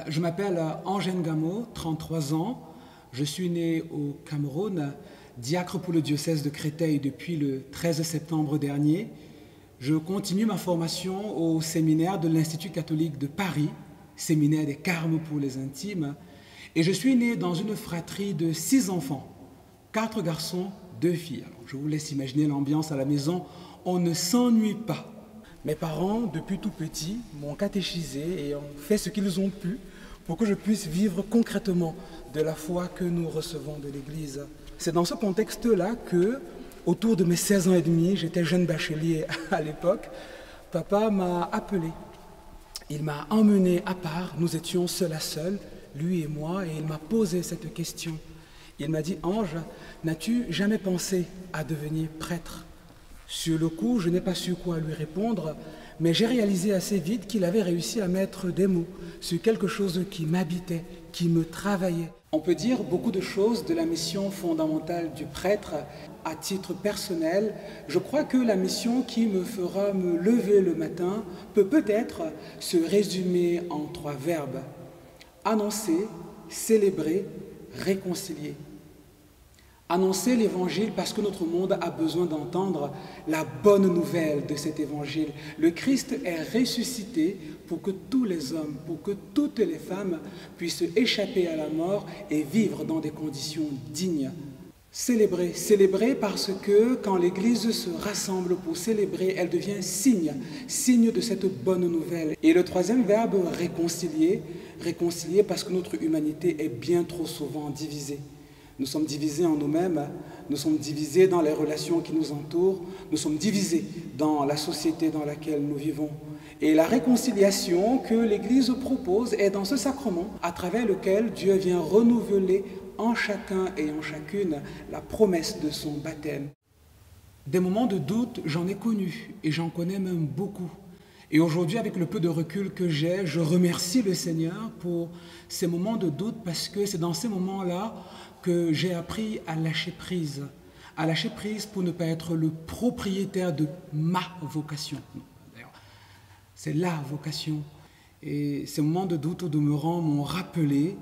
Je m'appelle Angène Gamo, 33 ans. Je suis né au Cameroun, diacre pour le diocèse de Créteil depuis le 13 septembre dernier. Je continue ma formation au séminaire de l'Institut catholique de Paris, séminaire des Carmes pour les intimes. Et je suis né dans une fratrie de 6 enfants, 4 garçons, 2 filles. Alors, je vous laisse imaginer l'ambiance à la maison, on ne s'ennuie pas. Mes parents, depuis tout petit, m'ont catéchisé et ont fait ce qu'ils ont pu pour que je puisse vivre concrètement de la foi que nous recevons de l'Église. C'est dans ce contexte-là que, autour de mes 16 ans et demi, j'étais jeune bachelier à l'époque, papa m'a appelé. Il m'a emmené à part, nous étions seul à seul, lui et moi, et il m'a posé cette question. Il m'a dit, Ange, n'as-tu jamais pensé à devenir prêtre ? Sur le coup, je n'ai pas su quoi lui répondre, mais j'ai réalisé assez vite qu'il avait réussi à mettre des mots sur quelque chose qui m'habitait, qui me travaillait. On peut dire beaucoup de choses de la mission fondamentale du prêtre. À titre personnel, je crois que la mission qui me fera me lever le matin peut peut-être se résumer en 3 verbes. Annoncer, célébrer, réconcilier. Annoncer l'Évangile parce que notre monde a besoin d'entendre la bonne nouvelle de cet Évangile. Le Christ est ressuscité pour que tous les hommes, pour que toutes les femmes puissent échapper à la mort et vivre dans des conditions dignes. Célébrer. Célébrer parce que quand l'Église se rassemble pour célébrer, elle devient signe de cette bonne nouvelle. Et le 3e verbe, réconcilier. Réconcilier parce que notre humanité est bien trop souvent divisée. Nous sommes divisés en nous-mêmes, nous sommes divisés dans les relations qui nous entourent, nous sommes divisés dans la société dans laquelle nous vivons. Et la réconciliation que l'Église propose est dans ce sacrement à travers lequel Dieu vient renouveler en chacun et en chacune la promesse de son baptême. Des moments de doute, j'en ai connu et j'en connais même beaucoup. Et aujourd'hui, avec le peu de recul que j'ai, je remercie le Seigneur pour ces moments de doute parce que c'est dans ces moments-là que j'ai appris à lâcher prise pour ne pas être le propriétaire de ma vocation. D'ailleurs, c'est la vocation. Et ces moments de doute au demeurant m'ont rappelé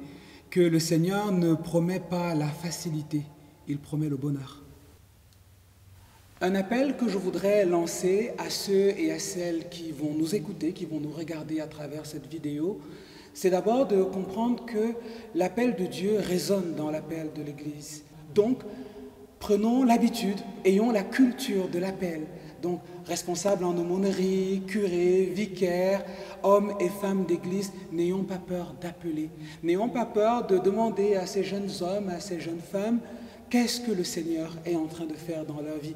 que le Seigneur ne promet pas la facilité, il promet le bonheur. Un appel que je voudrais lancer à ceux et à celles qui vont nous écouter, qui vont nous regarder à travers cette vidéo, c'est d'abord de comprendre que l'appel de Dieu résonne dans l'appel de l'Église. Donc, prenons l'habitude, ayons la culture de l'appel. Donc, responsables en aumônerie, curés, vicaires, hommes et femmes d'Église, n'ayons pas peur d'appeler. N'ayons pas peur de demander à ces jeunes hommes, à ces jeunes femmes, qu'est-ce que le Seigneur est en train de faire dans leur vie.